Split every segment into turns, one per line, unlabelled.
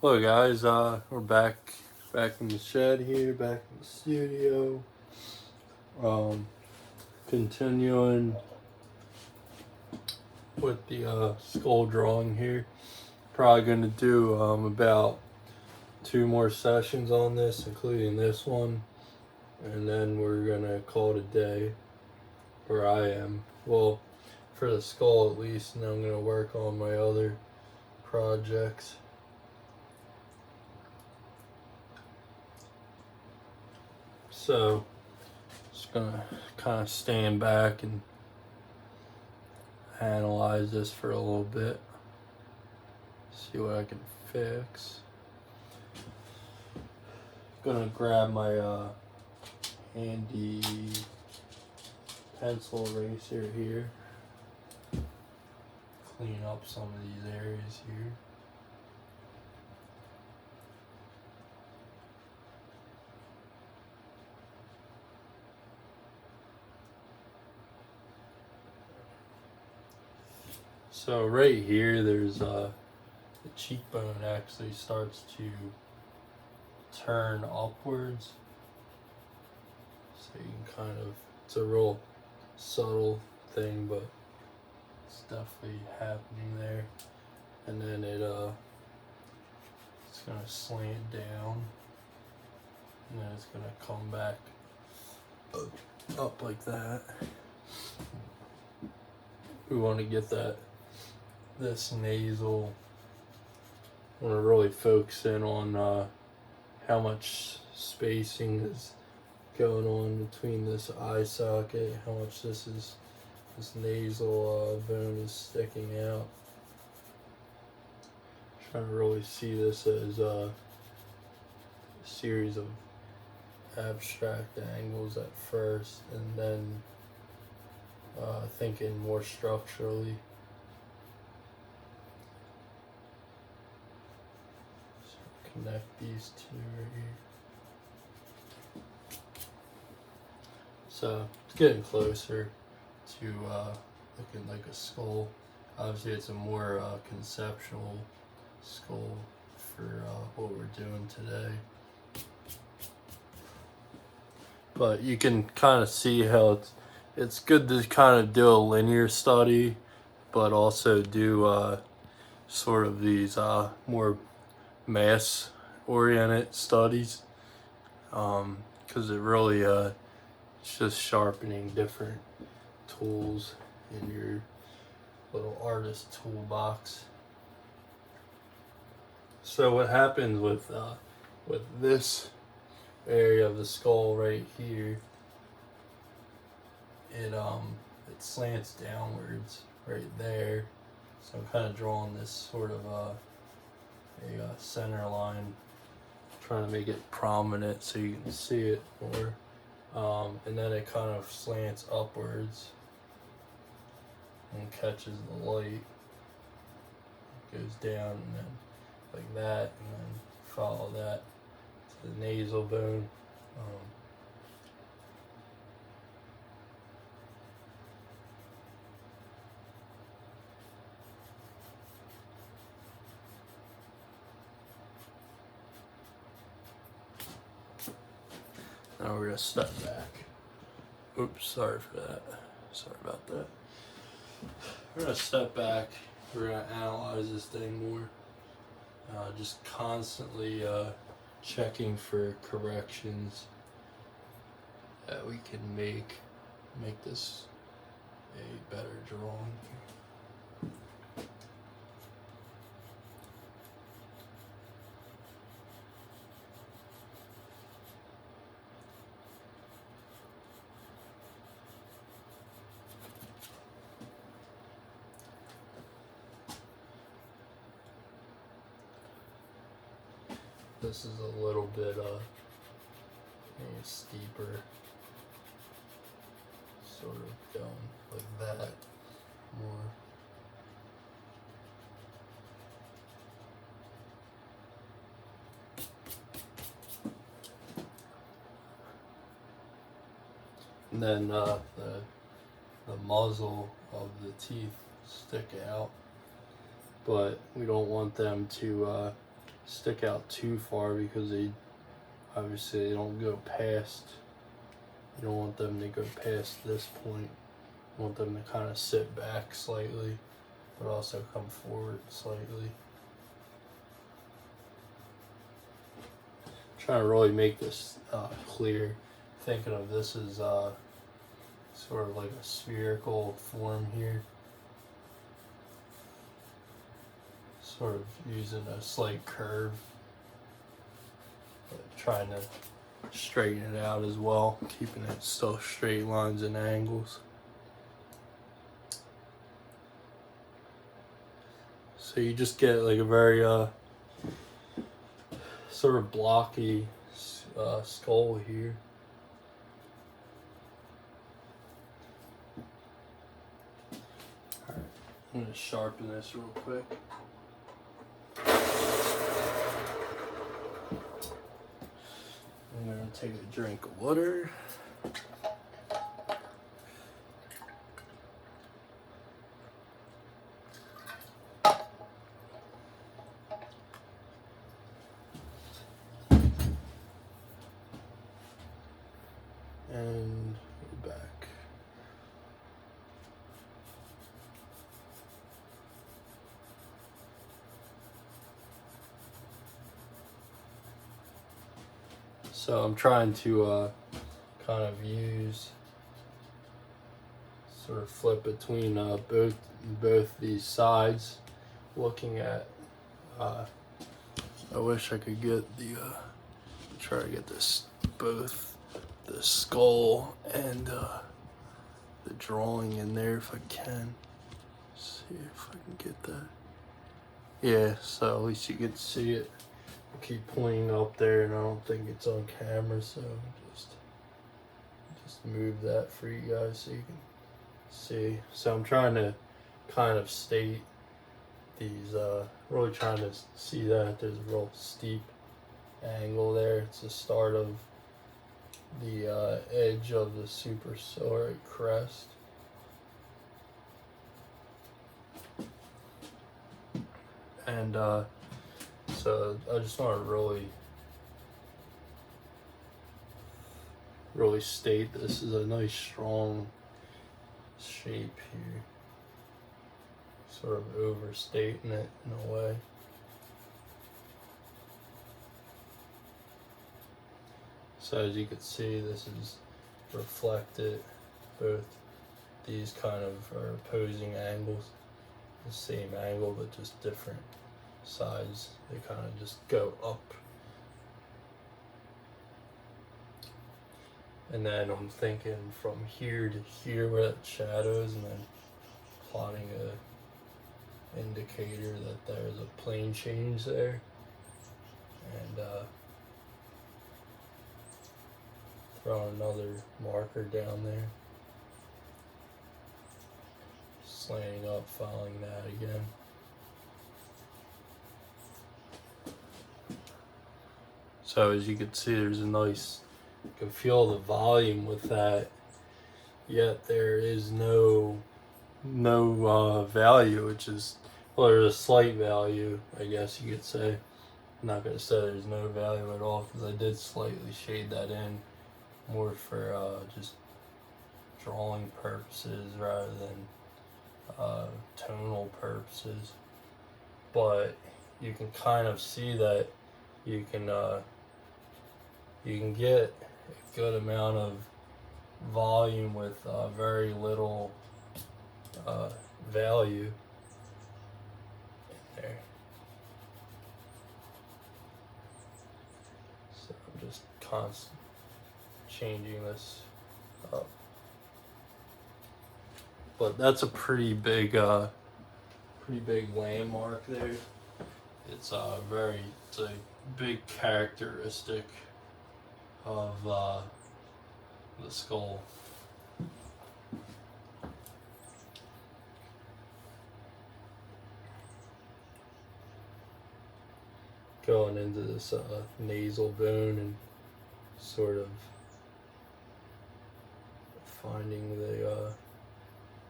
Hello guys, we're back in the shed here, back in the studio. Continuing with the skull drawing here. Probably gonna do about 2 more sessions on this, including this one, and then we're gonna call it a day. Where I am. Well, for the skull at least, and I'm gonna work on my other projects. So, just gonna kind of stand back and analyze this for a little bit. See what I can fix. Gonna grab my handy pencil eraser here. Clean up some of these areas here. So right here, there's the cheekbone actually starts to turn upwards. So you can kind of, it's a real subtle thing, but it's definitely happening there. And then it's gonna slant down, and then it's gonna come back up like that. We want to get this nasal. I want to really focus in on how much spacing is going on between this eye socket, how much this nasal bone is sticking out. Trying to really see this as a series of abstract angles at first, and then thinking more structurally. So connect these two right here. So it's getting closer to looking like a skull. Obviously, it's a more conceptual skull for what we're doing today. But you can kind of see how it's good to kind of do a linear study, but also do sort of these more mass-oriented studies, because it really it's just sharpening different tools in your little artist toolbox. So what happens with this area of the skull right here, it slants downwards right there. So I'm kind of drawing this sort of a center line, trying to make it prominent so you can see it more. And then it kind of slants upwards and catches the light. It goes down and then like that, and then follow that to the nasal bone. Now we're gonna step back. Oops, sorry for that. Sorry about that. We're gonna step back. We're gonna analyze this thing more. Just constantly checking for corrections that we can make this a better drawing. This is a little bit maybe steeper, sort of going like that more. And then the muzzle of the teeth stick out, but we don't want them to stick out too far because they obviously they don't go past. You don't want them to go past this point. You want them to kind of sit back slightly, but also come forward slightly. Trying to really make this clear. Thinking of this as sort of like a spherical form here. Sort of using a slight curve, but trying to straighten it out as well, keeping it still straight lines and angles. So you just get like a very sort of blocky skull here. Alright, I'm going to sharpen this real quick. I'm going to take a drink of water. And go back. So I'm trying to kind of sort of flip between both these sides, looking at. I wish I could get the try to get this both the skull and the drawing in there if I can. See if I can get that. Yeah, so at least you can see it. I keep pointing up there, and I don't think it's on camera, so just move that for you guys so you can see. So I'm trying to kind of state these, really trying to see that there's a real steep angle there. It's the start of the edge of the suprasellar crest. And so I just want to really state this is a nice strong shape here. Sort of overstating it in a way. So as you can see, this is reflected. Both these kind of are opposing angles. The same angle, but just different sides. They kind of just go up. And then I'm thinking from here to here where that shadows, and then plotting a indicator that there's a plane change there. And throw another marker down there. Slanting up, following that again. So as you can see, there's a nice, you can feel the volume with that, yet there is no value, which is, well, there's a slight value, I guess you could say. I'm not going to say there's no value at all, because I did slightly shade that in more for just drawing purposes rather than tonal purposes. But you can kind of see that you can get a good amount of volume with very little value in there. So I'm just constantly changing this up. But that's a pretty big landmark there. It's a big characteristic of the skull. Going into this nasal bone and sort of finding the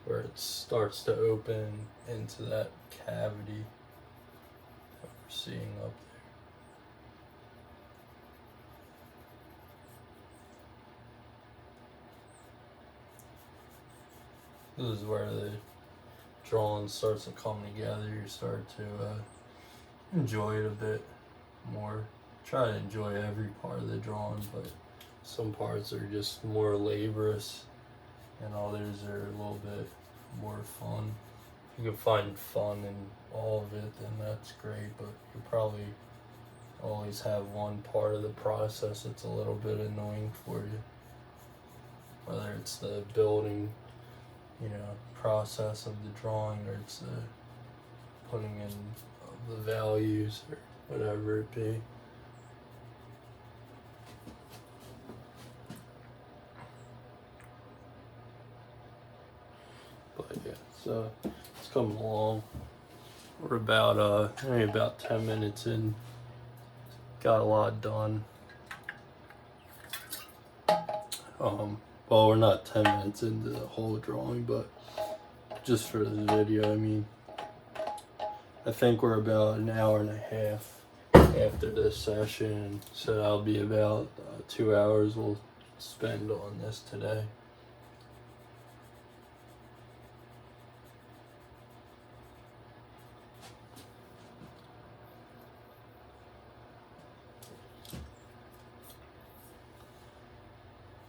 where it starts to open into that cavity that we're seeing up there. this is where the drawing starts to come together. You start to enjoy it a bit more. Try to enjoy every part of the drawing, but some parts are just more laborious and others are a little bit more fun. If you can find fun in all of it, then that's great, but you probably always have one part of the process that's a little bit annoying for you. Whether it's the building, process of the drawing, or it's the putting in the values, or whatever it be. But yeah, it's coming along. We're about maybe about 10 minutes in. Got a lot done. Well, we're not 10 minutes into the whole drawing, but just for this video, I mean, I think we're about an hour and a half after this session, so that'll be about 2 hours we'll spend on this today.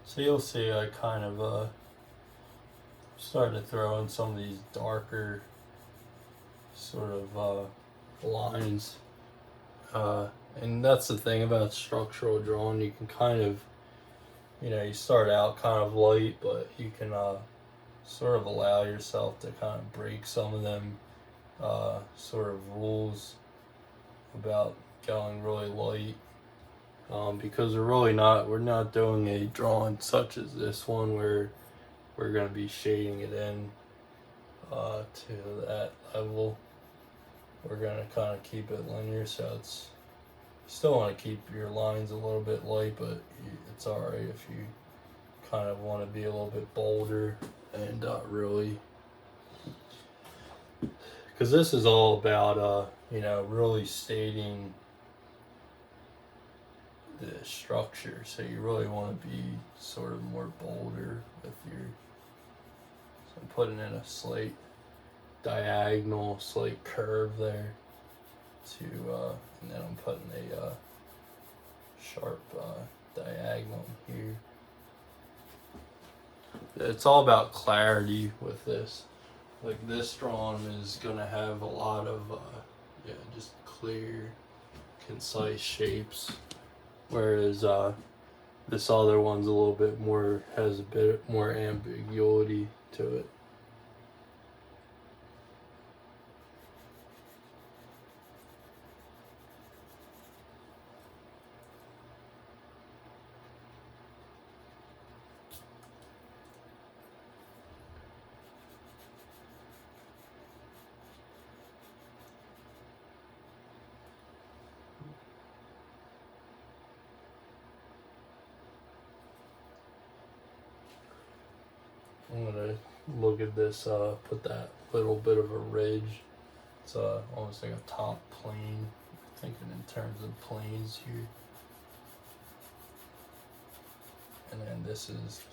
So you'll see I kind of started to throw in some of these darker sort of lines. And that's the thing about structural drawing. You can kind of, you start out kind of light, but you can sort of allow yourself to kind of break some of them sort of rules about going really light. Because we're not doing a drawing such as this one where we're going to be shading it in to that level. We're going to kind of keep it linear, so you still want to keep your lines a little bit light, but it's alright if you kind of want to be a little bit bolder and really, because this is all about really stating the structure, so you really want to be sort of more bolder with so I'm putting in a slight diagonal, slight curve there and then I'm putting a sharp diagonal here. It's all about clarity with this. Like this drawing is gonna have a lot of just clear, concise shapes. Whereas this other one's a little bit more, has a bit more ambiguity to it. I'm gonna look at this, put that little bit of a ridge. It's almost like a top plane, thinking in terms of planes here. And then this is,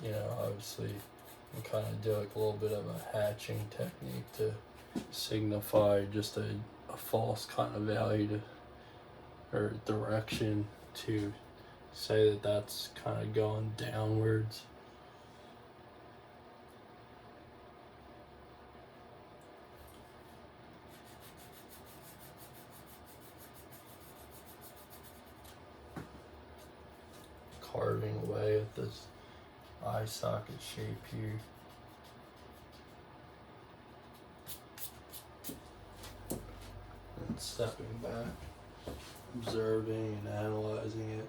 obviously, you kind of do like a little bit of a hatching technique to signify just a false kind of value or direction to say that that's kind of going downwards. Carving away at this eye socket shape here. And stepping back, observing and analyzing it.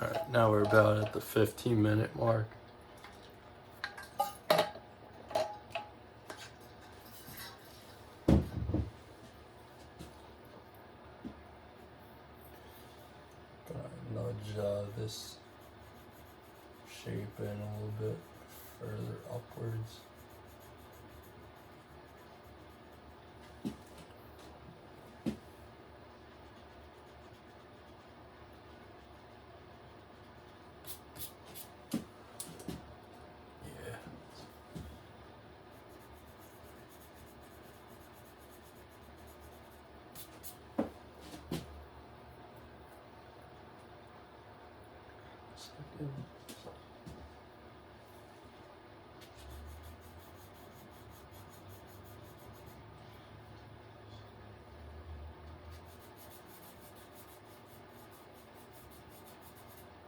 Alright, now we're about at the 15-minute mark. Nudge this shape in a little bit further upwards.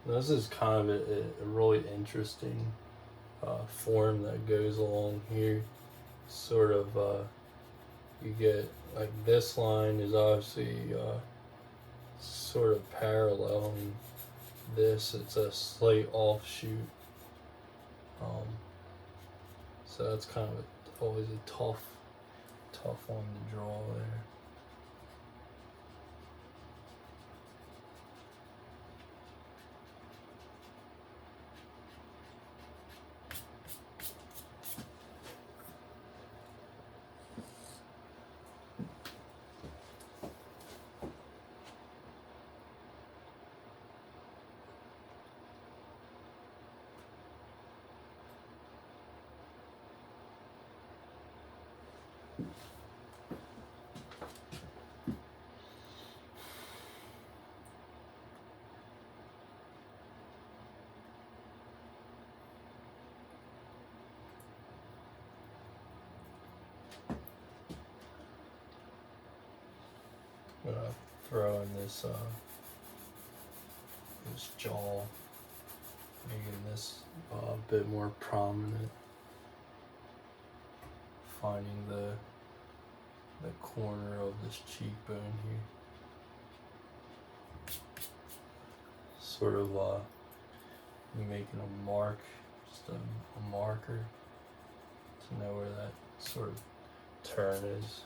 This is kind of a really interesting form that goes along here. Sort of, you get like this line is obviously sort of paralleling this. It's a slight offshoot. So that's kind of always a tough one to draw there. I'm gonna throw in this jaw, making this a bit more prominent. Finding the corner of this cheekbone here. Sort of making a mark, just a marker to know where that sort of turn is.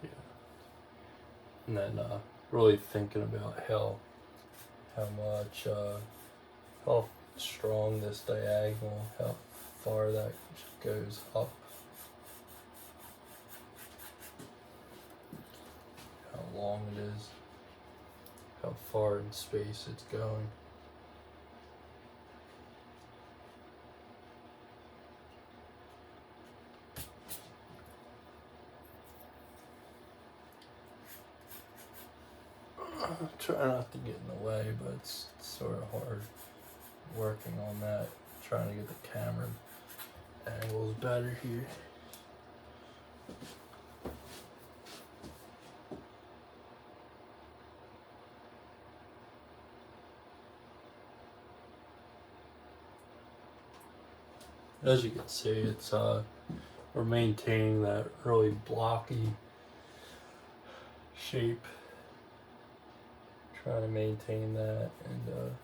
Yeah. And then really thinking about how much, how strong this diagonal, how far that goes up, how long it is, how far in space it's going. Try not to get in the way, but it's sort of hard working on that, trying to get the camera angles better here. As you can see, it's we're maintaining that really blocky shape. Trying to maintain that, and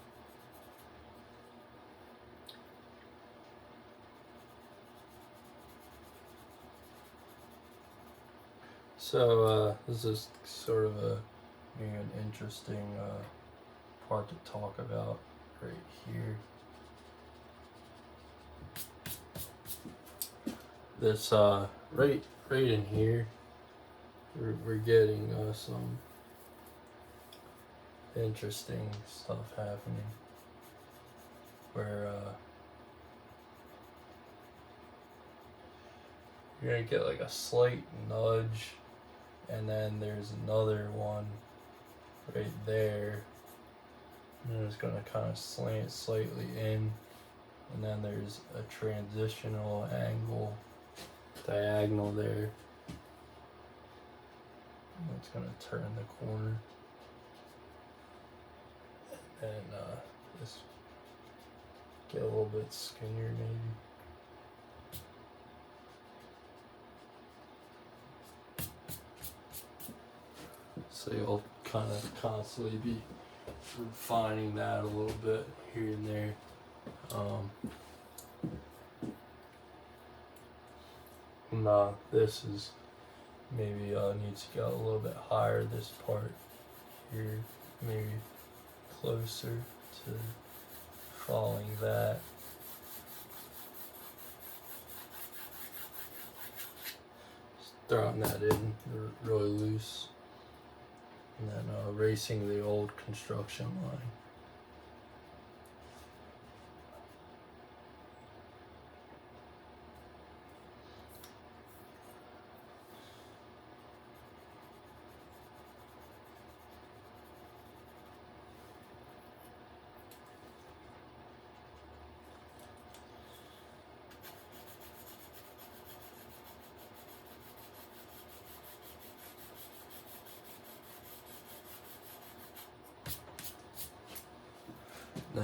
so this is sort of maybe an interesting part to talk about right here. This right in here, we're getting some interesting stuff happening where you're gonna get like a slight nudge, and then there's another one right there, and it's gonna kind of slant slightly in, and then there's a transitional angle diagonal there, and it's gonna turn the corner. And just get a little bit skinnier maybe. So you'll kind of constantly be refining that a little bit here and there. And this is maybe needs to go a little bit higher, this part here, maybe closer to following that. Just throwing that in really loose, and then erasing the old construction line.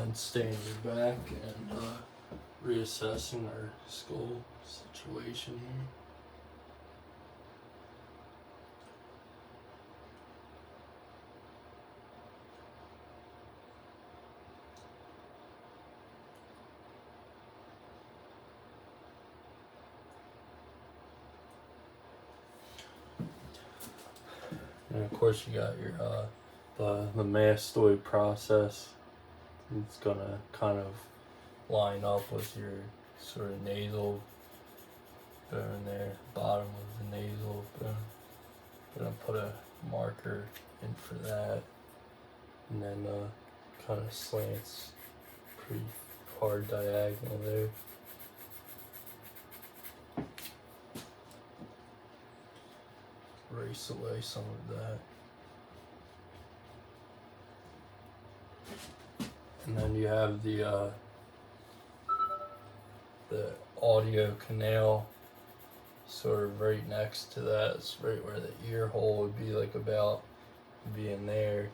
then staying your back and reassessing our skull situation here. And of course you got your the mastoid process. It's gonna kind of line up with your sort of nasal bone there, bottom of the nasal bone. Gonna put a marker in for that, and then kind of slants pretty hard diagonal there. Erase away some of that. And then you have the audio canal sort of right next to that. It's right where the ear hole would be, like about being there.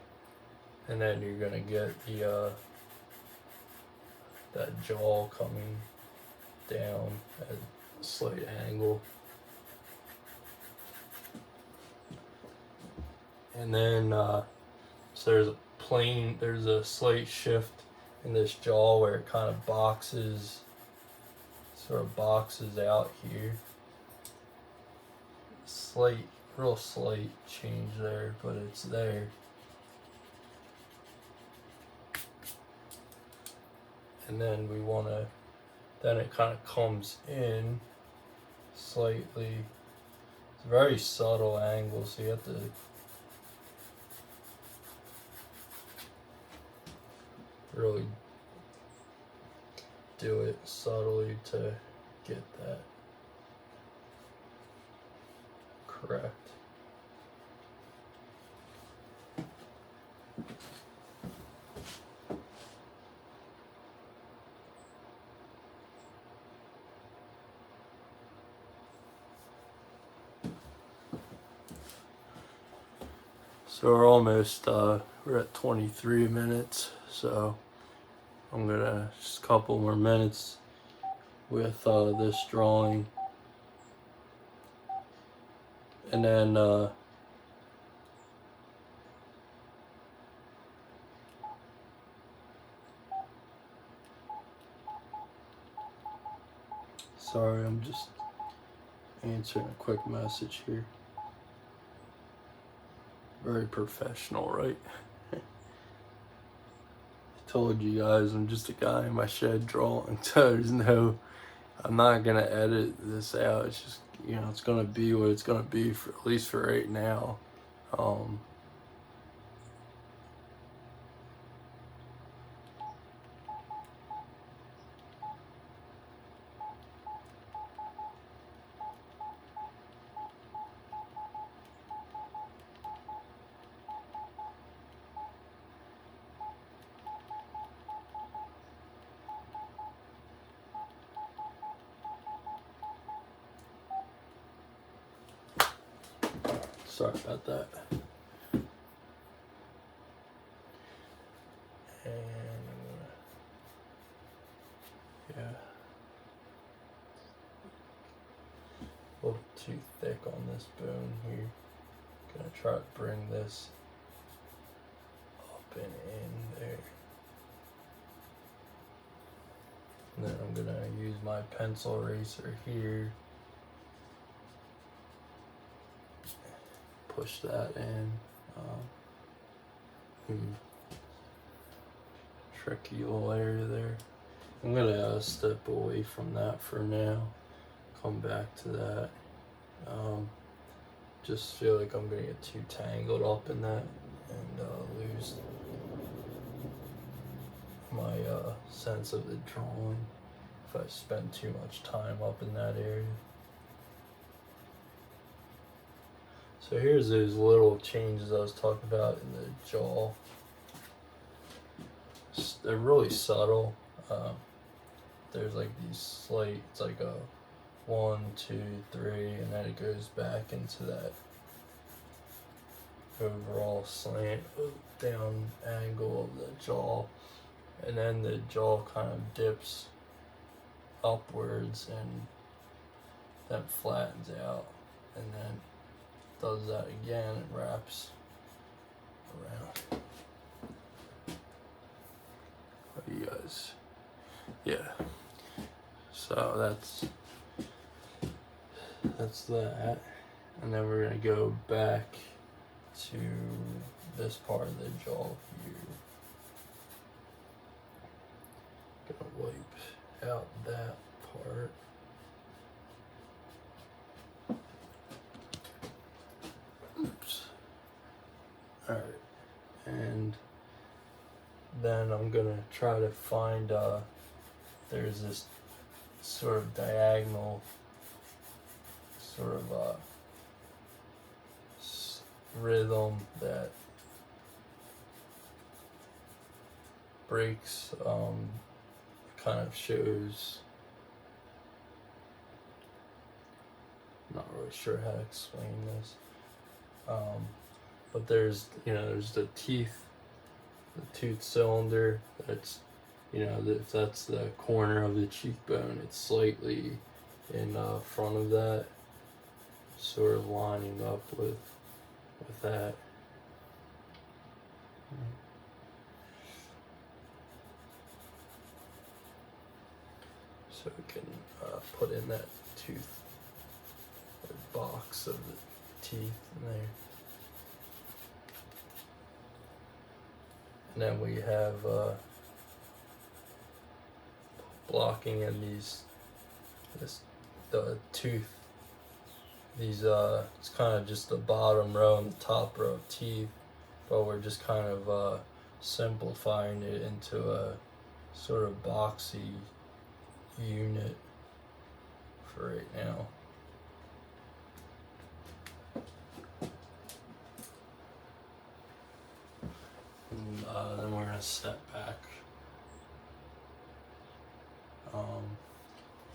And then you're gonna get the that jaw coming down at a slight angle. And then so there's a slight shift in this jaw where it kind of sort of boxes out here. Real slight change there, but it's there. And then then it kind of comes in slightly. It's a very subtle angle, so you have to really do it subtly to get that correct. So we're at 23 minutes, so I'm gonna just a couple more minutes with this drawing, and then sorry, I'm just answering a quick message here. Very professional, right? I told you guys I'm just a guy in my shed drawing, so I'm not gonna edit this out. It's just, it's gonna be what it's gonna be, for at least for right now. Sorry about that. And yeah, a little too thick on this bone here. Gonna try to bring this up and in there. And then I'm gonna use my pencil eraser here. Push that in. Tricky little area there. I'm gonna step away from that for now. Come back to that. Just feel like I'm gonna get too tangled up in that and lose my sense of the drawing if I spend too much time up in that area. So here's those little changes I was talking about in the jaw. They're really subtle. There's like these slight, it's like a 1, 2, 3, and then it goes back into that overall slant down angle of the jaw. and then the jaw kind of dips upwards and then flattens out, and then does that again and wraps around. What do you guys? Yeah. So that's that, and then we're gonna go back to this part of the jaw here. Gonna wipe out that part. Oops. Alright, and then I'm gonna try to find, there's this sort of diagonal, sort of rhythm that breaks, kind of shows, not really sure how to explain this, but there's the teeth, the tooth cylinder, that's, if that's the corner of the cheekbone, it's slightly in front of that, sort of lining up with that. So we can put in that tooth, or box of the teeth in there. And then we have blocking in the tooth. These it's kind of just the bottom row and the top row of teeth, but we're just kind of simplifying it into a sort of boxy unit for right now. And then we're gonna step back.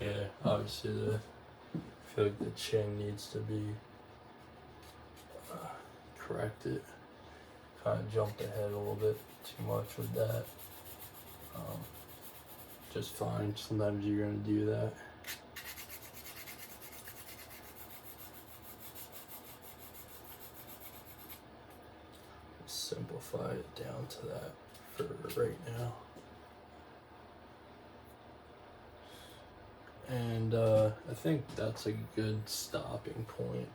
Yeah, obviously I feel like the chin needs to be corrected. Kind of jumped ahead a little bit too much with that. Just fine. Sometimes you're gonna do that. Simplify it down to that for right now. And I think that's a good stopping point.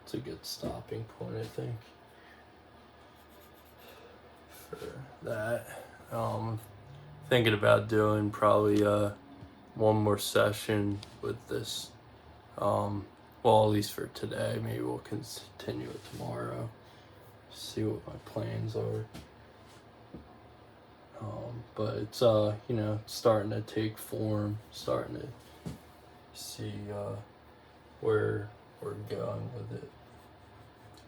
It's a good stopping point, I think, for that. Thinking about doing probably one more session with this. Well, at least for today. Maybe we'll continue it tomorrow. See what my plans are. But it's starting to take form, starting to see where we're going with it.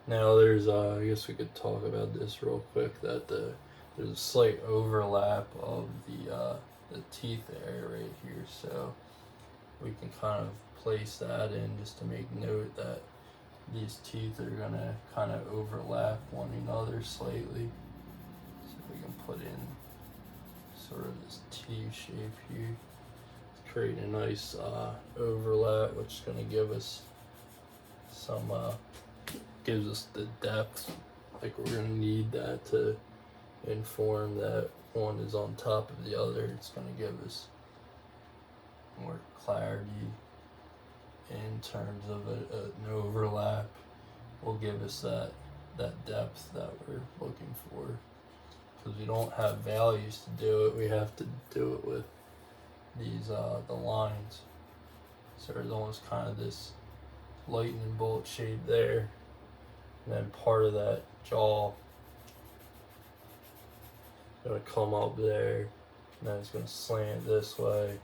Now there's I guess we could talk about this real quick, that there's a slight overlap of the teeth area right here, so we can kind of place that in just to make note that these teeth are gonna kind of overlap one another slightly. So we can put in sort of this T shape here, create a nice overlap, which is going to give us some gives us the depth. Like, we're going to need that to inform that one is on top of the other. It's going to give us more clarity in terms of an overlap. Will give us that depth that we're looking for. Because we don't have values to do it, we have to do it with these the lines. So there's almost kind of this lightning bolt shape there, and then part of that jaw is gonna come up there, and then it's gonna slant this way,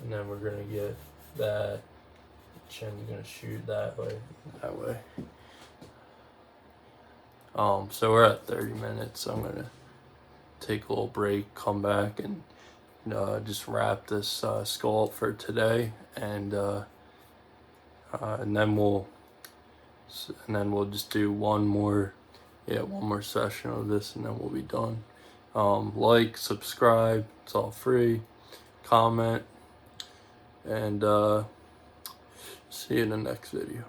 and then we're gonna get that chin's gonna shoot that way. So we're at 30 minutes, so I'm gonna take a little break, come back, and just wrap this skull up for today, and then we'll And then we'll just do one more session of this, and then we'll be done. Like, subscribe, it's all free. Comment, and see you in the next video.